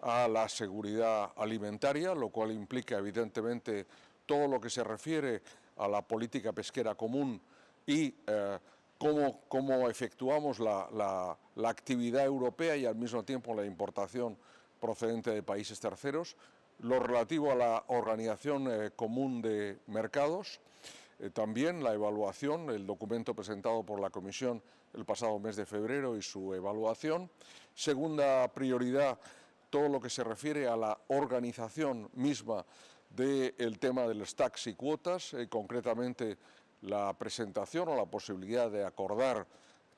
a la seguridad alimentaria, lo cual implica evidentemente todo lo que se refiere a la política pesquera común y cómo efectuamos la actividad europea y al mismo tiempo la importación procedente de países terceros, lo relativo a la organización común de mercados, también la evaluación, el documento presentado por la Comisión el pasado mes de febrero y su evaluación. Segunda prioridad, todo lo que se refiere a la organización misma del tema de los tax y cuotas, concretamente la presentación o la posibilidad de acordar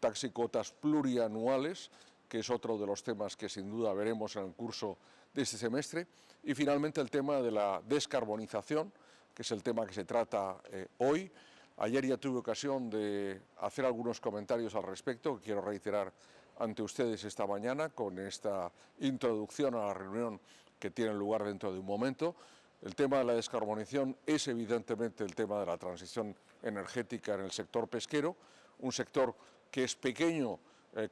tax y cuotas plurianuales, que es otro de los temas que sin duda veremos en el curso de este semestre. Y finalmente el tema de la descarbonización, que es el tema que se trata hoy. Ayer ya tuve ocasión de hacer algunos comentarios al respecto, que quiero reiterar ante ustedes esta mañana con esta introducción a la reunión que tiene lugar dentro de un momento. El tema de la descarbonización es evidentemente el tema de la transición energética en el sector pesquero, un sector que es pequeño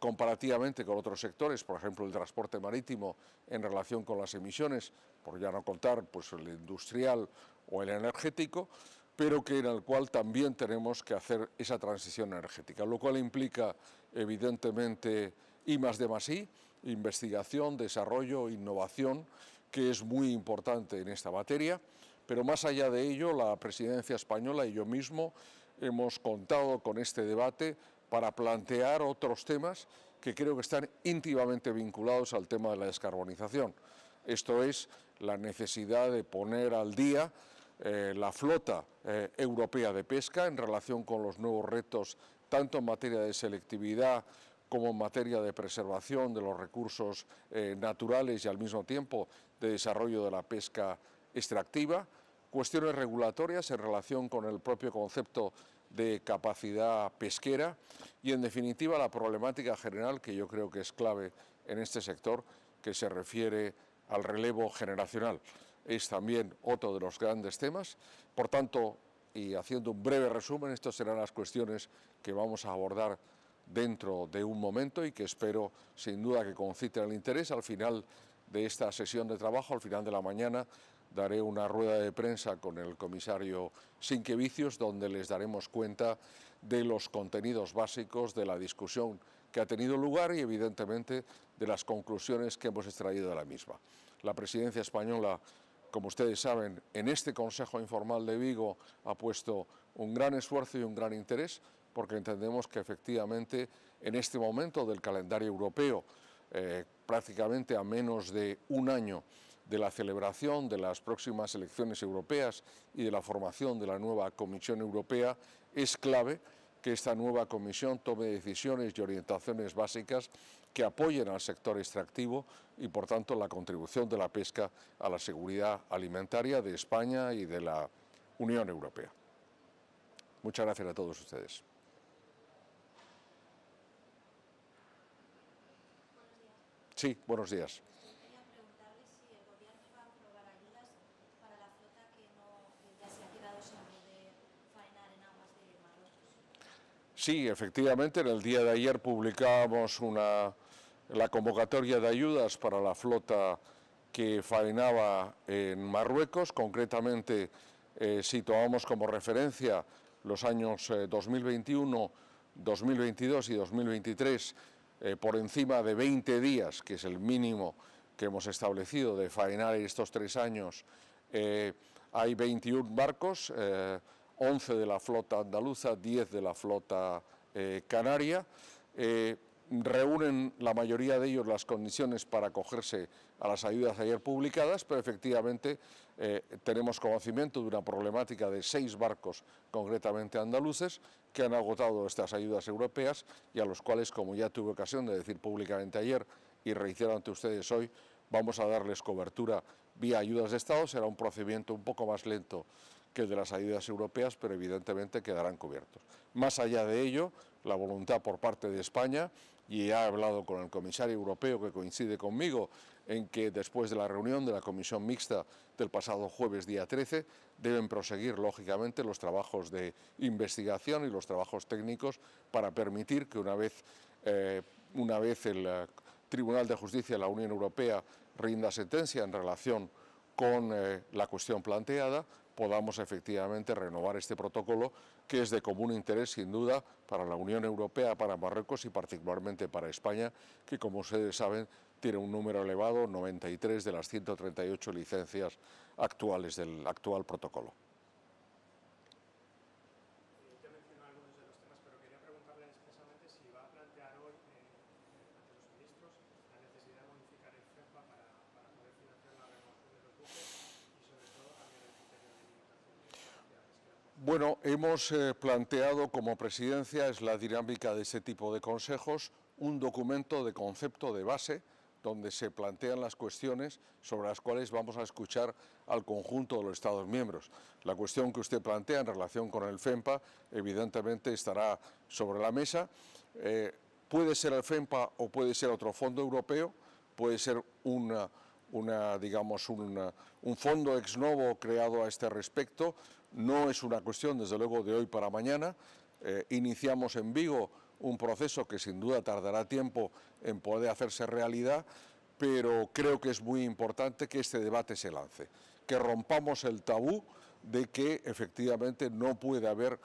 comparativamente con otros sectores, por ejemplo el transporte marítimo en relación con las emisiones, por ya no contar pues el industrial o el energético, pero que en el cual también tenemos que hacer esa transición energética, lo cual implica evidentemente I+D+I, investigación, desarrollo, innovación, que es muy importante en esta materia, pero más allá de ello, la presidencia española y yo mismo hemos contado con este debate para plantear otros temas que creo que están íntimamente vinculados al tema de la descarbonización. Esto es la necesidad de poner al día la flota europea de pesca en relación con los nuevos retos, tanto en materia de selectividad como en materia de preservación de los recursos naturales y al mismo tiempo de desarrollo de la pesca extractiva, cuestiones regulatorias en relación con el propio concepto de capacidad pesquera y, en definitiva, la problemática general que yo creo que es clave en este sector, que se refiere al relevo generacional. Es también otro de los grandes temas. Por tanto, y haciendo un breve resumen, estas serán las cuestiones que vamos a abordar dentro de un momento y que espero, sin duda, que conciten el interés. Al final de esta sesión de trabajo, al final de la mañana, daré una rueda de prensa con el comisario Sinquevicius, donde les daremos cuenta de los contenidos básicos de la discusión que ha tenido lugar y, evidentemente, de las conclusiones que hemos extraído de la misma. La presidencia española, como ustedes saben, en este Consejo Informal de Vigo ha puesto un gran esfuerzo y un gran interés, porque entendemos que efectivamente en este momento del calendario europeo, prácticamente a menos de un año de la celebración de las próximas elecciones europeas y de la formación de la nueva Comisión Europea, es clave que esta nueva Comisión tome decisiones y orientaciones básicas que apoyen al sector extractivo y, por tanto, la contribución de la pesca a la seguridad alimentaria de España y de la Unión Europea. Muchas gracias a todos ustedes. Sí, buenos días. Quería preguntarle si el Gobierno va a aprobar ayudas para la flota que ya se ha quedado sin poder faenar en aguas de Marruecos. Sí, efectivamente, en el día de ayer publicábamos la convocatoria de ayudas para la flota que faenaba en Marruecos. Concretamente, si tomamos como referencia los años 2021, 2022 y 2023, por encima de 20 días, que es el mínimo que hemos establecido de faenar en estos 3 años, hay 21 barcos, 11 de la flota andaluza, 10 de la flota canaria. Reúnen la mayoría de ellos las condiciones para acogerse a las ayudas ayer publicadas, pero efectivamente tenemos conocimiento de una problemática de 6 barcos, concretamente andaluces, que han agotado estas ayudas europeas y a los cuales, como ya tuve ocasión de decir públicamente ayer y reitero ante ustedes hoy, vamos a darles cobertura vía ayudas de Estado. Será un procedimiento un poco más lento que el de las ayudas europeas, pero evidentemente quedarán cubiertos. Más allá de ello, la voluntad por parte de España, y he hablado con el comisario europeo que coincide conmigo en que después de la reunión de la comisión mixta del pasado jueves día 13 deben proseguir lógicamente los trabajos de investigación y los trabajos técnicos para permitir que una vez Tribunal de Justicia de la Unión Europea rinda sentencia en relación con la cuestión planteada, podamos efectivamente renovar este protocolo, que es de común interés sin duda para la Unión Europea, para Marruecos y particularmente para España, que como ustedes saben tiene un número elevado, 93 de las 138 licencias actuales del actual protocolo. Ya mencionó algunos de los temas, pero quería preguntarle expresamente si va a plantear hoy ante los ministros la necesidad de modificar el FEMPA para poder financiar la renovación de los buques y sobre todo cambiar el criterio de limitación de capacidad pesquera. Bueno, hemos planteado como presidencia, es la dinámica de este tipo de consejos, un documento de concepto de base donde se plantean las cuestiones sobre las cuales vamos a escuchar al conjunto de los Estados miembros. La cuestión que usted plantea en relación con el FEMPA evidentemente estará sobre la mesa. Puede ser el FEMPA o puede ser otro fondo europeo, puede ser un fondo ex novo creado a este respecto. No es una cuestión, desde luego, de hoy para mañana. Iniciamos en Vigo un proceso que sin duda tardará tiempo en poder hacerse realidad, pero creo que es muy importante que este debate se lance, que rompamos el tabú de que efectivamente no puede haber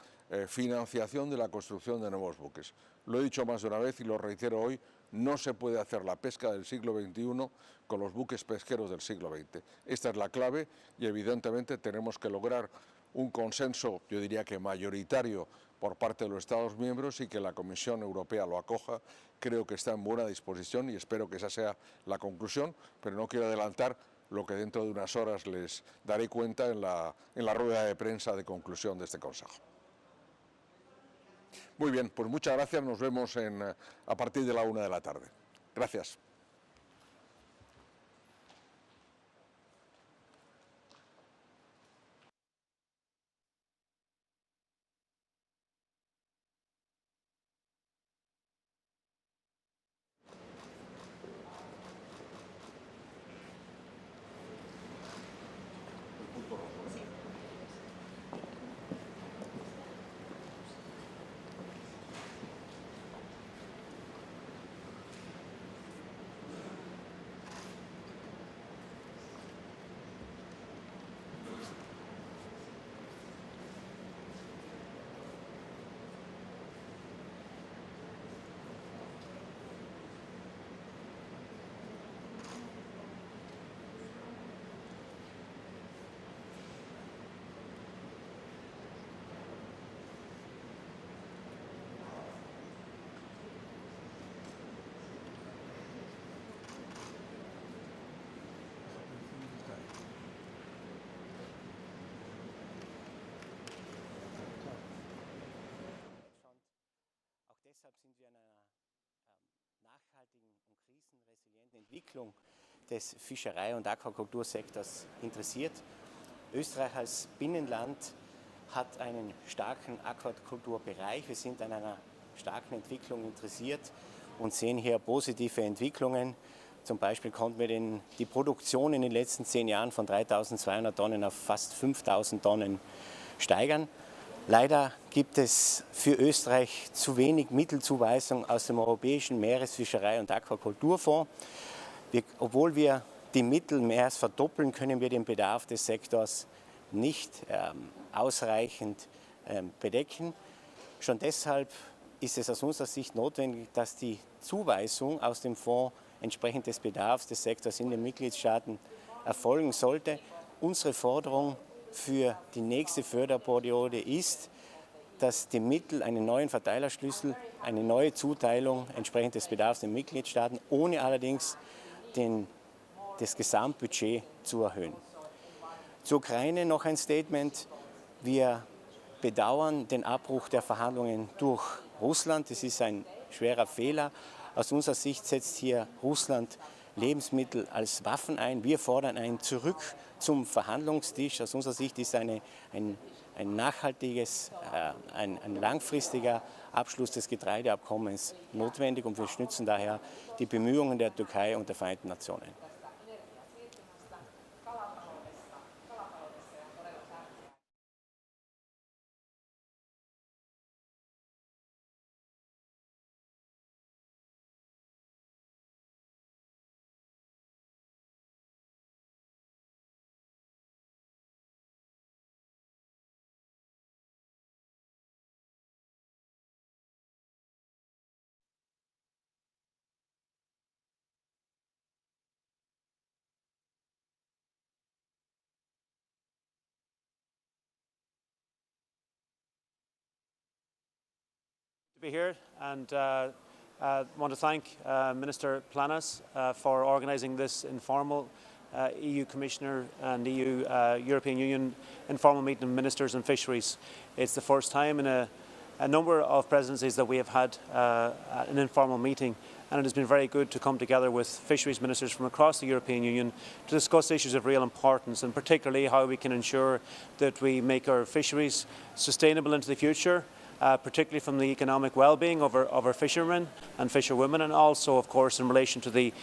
financiación de la construcción de nuevos buques. Lo he dicho más de una vez y lo reitero hoy, no se puede hacer la pesca del siglo XXI con los buques pesqueros del siglo XX. Esta es la clave y evidentemente tenemos que lograr un consenso, yo diría que mayoritario, por parte de los Estados miembros y que la Comisión Europea lo acoja. Creo que está en buena disposición y espero que esa sea la conclusión, pero no quiero adelantar lo que dentro de unas horas les daré cuenta en la rueda de prensa de conclusión de este Consejo. Muy bien, pues muchas gracias, nos vemos a partir de la 1 de la tarde. Gracias. Deshalb sind wir an einer nachhaltigen und krisenresilienten Entwicklung des Fischerei- und Aquakultursektors interessiert. Österreich als Binnenland hat einen starken Aquakulturbereich. Wir sind an einer starken Entwicklung interessiert und sehen hier positive Entwicklungen. Zum Beispiel konnten wir die Produktion in den letzten 10 Jahren von 3.200 Tonnen auf fast 5.000 Tonnen steigern. Leider gibt es für Österreich zu wenig Mittelzuweisung aus dem Europäischen Meeresfischerei- und Aquakulturfonds. Obwohl wir die Mittel mehr als verdoppeln, können wir den Bedarf des Sektors nicht ausreichend bedecken. Schon deshalb ist es aus unserer Sicht notwendig, dass die Zuweisung aus dem Fonds entsprechend des Bedarfs des Sektors in den Mitgliedstaaten erfolgen sollte. Unsere Forderung für die nächste Förderperiode ist, dass die Mittel einen neuen Verteilerschlüssel, eine neue Zuteilung entsprechend des Bedarfs der Mitgliedstaaten, ohne allerdings das Gesamtbudget zu erhöhen. Zur Ukraine noch ein Statement. Wir bedauern den Abbruch der Verhandlungen durch Russland. Das ist ein schwerer Fehler. Aus unserer Sicht setzt hier Russland Lebensmittel als Waffen ein. Wir fordern ein Zurück zum Verhandlungstisch. Aus unserer Sicht ist ein nachhaltiges, ein langfristiger Abschluss des Getreideabkommens notwendig und wir stützen daher die Bemühungen der Türkei und der Vereinten Nationen. Be here and want to thank Minister Planas for organising this informal EU Commissioner and EU European Union informal meeting of ministers and fisheries. It's the first time in a number of presidencies that we have had an informal meeting, and it has been very good to come together with fisheries ministers from across the European Union to discuss issues of real importance, and particularly how we can ensure that we make our fisheries sustainable into the future, particularly from the economic well-being of our fishermen and fisherwomen, and also, of course, in relation to the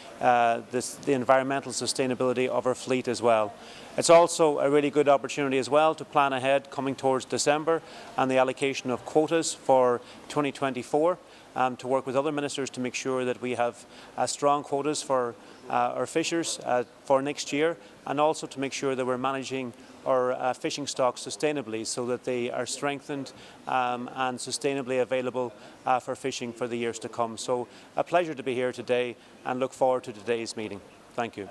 environmental sustainability of our fleet as well. It's also a really good opportunity as well to plan ahead coming towards December and the allocation of quotas for 2024, to work with other ministers to make sure that we have strong quotas for our fishers for next year, and also to make sure that we're managing our fishing stocks sustainably so that they are strengthened and sustainably available for fishing for the years to come. So a pleasure to be here today and look forward to today's meeting. Thank you.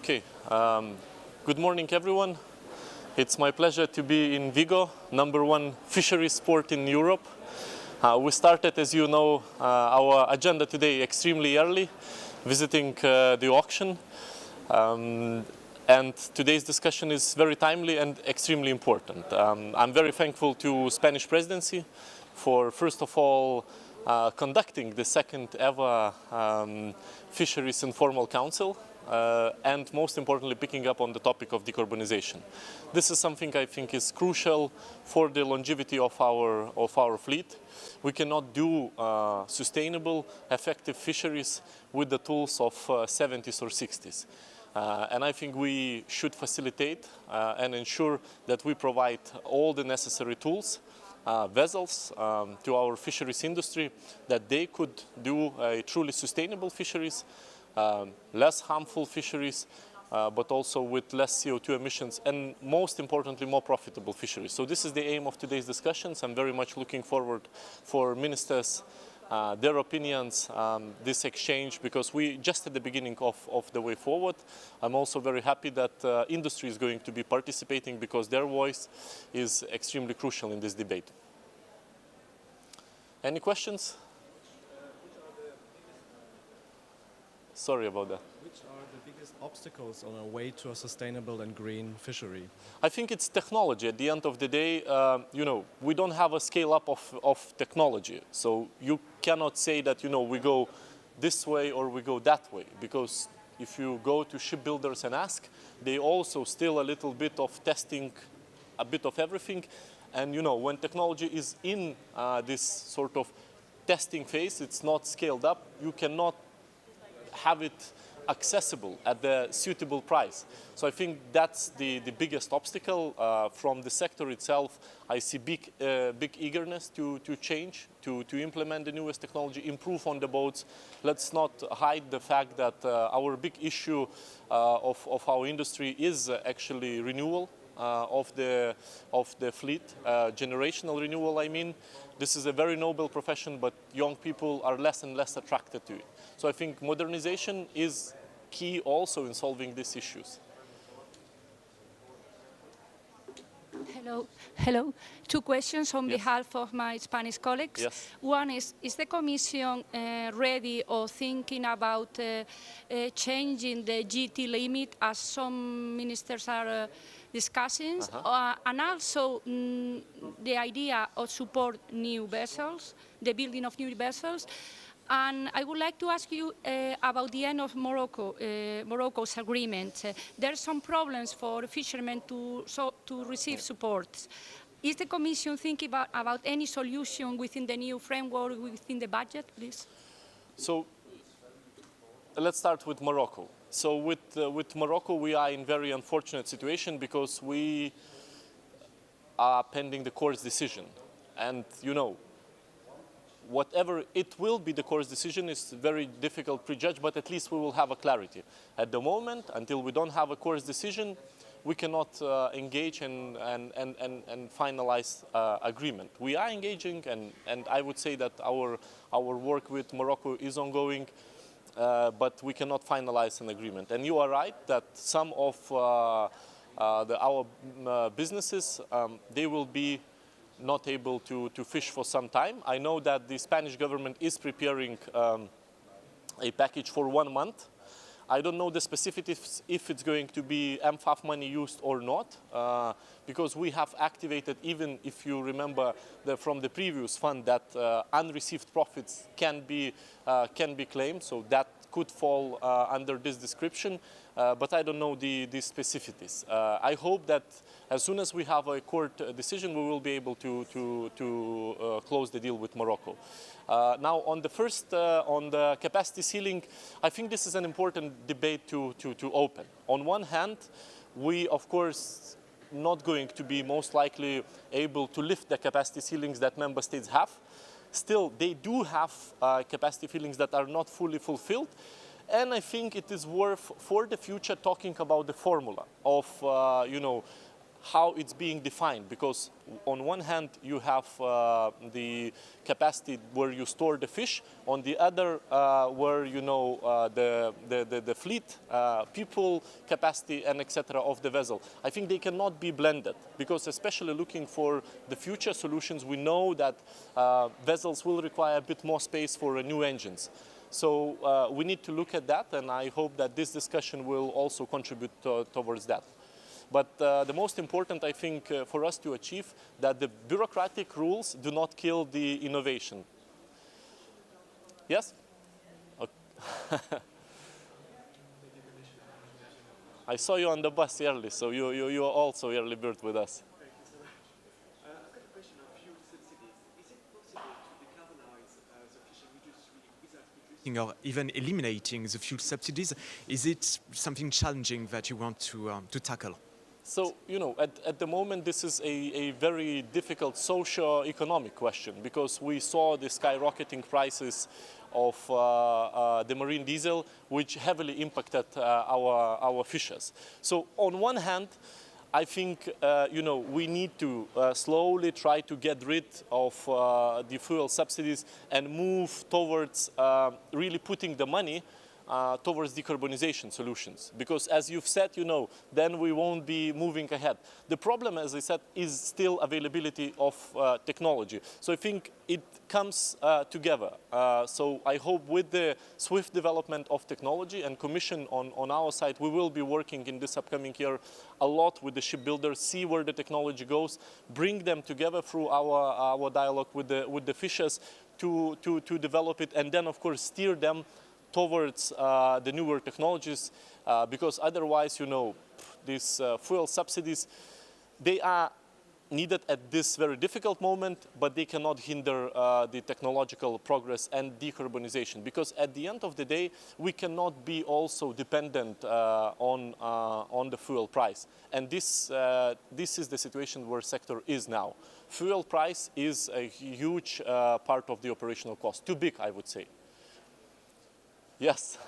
Okay, good morning everyone. It's my pleasure to be in Vigo, #1 fisheries port in Europe. We started, as you know, our agenda today extremely early, visiting the auction. And today's discussion is very timely and extremely important. I'm very thankful to Spanish presidency for, first of all, conducting the second ever Fisheries Informal Council, and most importantly picking up on the topic of decarbonization. This is something I think is crucial for the longevity of our fleet. We cannot do sustainable, effective fisheries with the tools of 70s or 60s. And I think we should facilitate and ensure that we provide all the necessary tools, vessels to our fisheries industry, that they could do a truly sustainable fisheries, less harmful fisheries, but also with less CO2 emissions and most importantly more profitable fisheries. So this is the aim of today's discussions. I'm very much looking forward for ministers, their opinions, this exchange, because we just at the beginning of the way forward. I'm also very happy that industry is going to be participating because their voice is extremely crucial in this debate. Any questions? Sorry about that. Which are the biggest obstacles on our way to a sustainable and green fishery? I think it's technology. At the end of the day, you know, we don't have a scale up of technology. So you cannot say that, you know, we go this way or we go that way. Because if you go to shipbuilders and ask, they also still a little bit of testing, a bit of everything. And, you know, when technology is in this sort of testing phase, it's not scaled up, you cannot have it accessible at the suitable price. So I think that's the biggest obstacle. From the sector itself, I see big eagerness to change, to implement the newest technology, improve on the boats. Let's not hide the fact that our big issue of our industry is actually renewal of the fleet, generational renewal, I mean. This is a very noble profession, but young people are less and less attracted to it. So I think modernization is key also in solving these issues. Hello. Two questions on Yes. behalf of my Spanish colleagues. Yes. One is the Commission ready or thinking about changing the GT limit as some ministers are discussing? And also the idea of support new vessels, the building of new vessels. And I would like to ask you about the end of Morocco's agreement. There are some problems for fishermen to receive support. Is the Commission thinking about any solution within the new framework, within the budget, please? So let's start with Morocco. So with Morocco, we are in very unfortunate situation because we are pending the court's decision. And, you know, whatever it will be, the court's decision is very difficult to prejudge, but at least we will have a clarity. At the moment, until we don't have a court's decision, we cannot engage and finalize agreement. We are engaging, and I would say that our work with Morocco is ongoing, but we cannot finalize an agreement. And you are right that some of our businesses, they will be not able to fish for some time. I know that the Spanish government is preparing a package for 1 month. I don't know the specifics if it's going to be MFAF money used or not, because we have activated, even if you remember from the previous fund, that unreceived profits can be claimed, so that could fall under this description, but I don't know the specificities. I hope that as soon as we have a court decision, we will be able to close the deal with Morocco. Now, on the first, on the capacity ceiling, I think this is an important debate to open. On one hand, we, of course, not going to be most likely able to lift the capacity ceilings that member states have. Still, they do have capacity ceilings that are not fully fulfilled. And I think it is worth, for the future, talking about the formula of, you know, how it's being defined, because on one hand you have the capacity where you store the fish, on the other where, you know, the fleet, people capacity and etc. of the vessel. I think they cannot be blended, because especially looking for the future solutions, we know that vessels will require a bit more space for new engines. So we need to look at that, and I hope that this discussion will also contribute towards that. But the most important, I think, for us to achieve, that the bureaucratic rules do not kill the innovation. Yes? Okay. I saw you on the bus early, so you are also early bird with us. I've got a question on fuel subsidies. Is it possible to decarbonize the fishing industry without reducing or even eliminating the fuel subsidies? Is it something challenging that you want to tackle? So, you know, at the moment, this is a very difficult socio-economic question, because we saw the skyrocketing prices of the marine diesel, which heavily impacted our fishers. So on one hand, I think, you know, we need to slowly try to get rid of the fuel subsidies and move towards really putting the money towards decarbonization solutions. Because as you've said, you know, then we won't be moving ahead. The problem, as I said, is still availability of technology. So I think it comes together. So I hope with the swift development of technology and Commission on our side, we will be working in this upcoming year a lot with the shipbuilders, see where the technology goes, bring them together through our dialogue with the fishers to develop it, and then of course steer them towards the newer technologies, because otherwise, you know, these fuel subsidies, they are needed at this very difficult moment, but they cannot hinder the technological progress and decarbonization, because at the end of the day, we cannot be also dependent on the fuel price. And this is the situation where sector is now. Fuel price is a huge part of the operational cost, too big, I would say. Yes.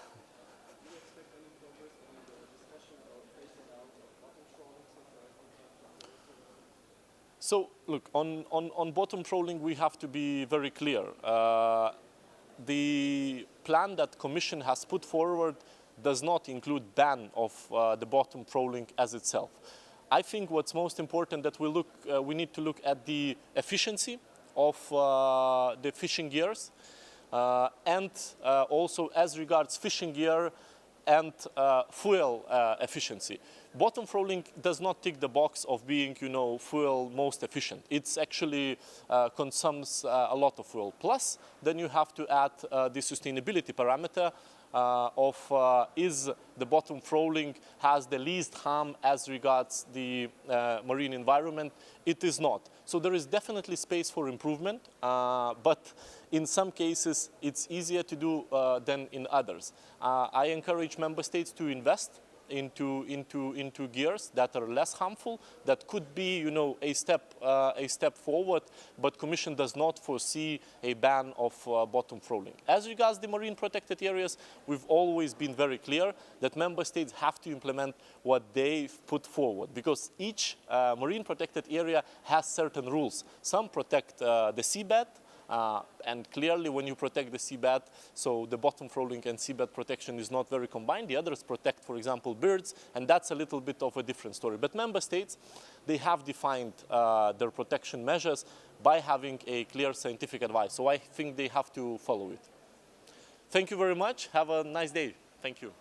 So look, on bottom trawling, we have to be very clear. The plan that Commission has put forward does not include ban of the bottom trawling as itself. I think what's most important that we need to look at the efficiency of the fishing gears. And also as regards fishing gear and fuel efficiency. Bottom trawling does not tick the box of being, you know, fuel most efficient. It's actually consumes a lot of fuel. Plus, then you have to add the sustainability parameter of is the bottom trawling has the least harm as regards the marine environment. It is not. So there is definitely space for improvement, but in some cases it's easier to do than in others. I encourage member states to invest into gears that are less harmful, that could be, you know, a step forward, but Commission does not foresee a ban of bottom trawling. As regards the marine protected areas, we've always been very clear that member states have to implement what they've put forward, because each marine protected area has certain rules. Some protect the seabed, and clearly when you protect the seabed, so the bottom trawling and seabed protection is not very combined. The others protect, for example, birds, and that's a little bit of a different story. But member states, they have defined their protection measures by having a clear scientific advice. So I think they have to follow it. Thank you very much. Have a nice day. Thank you.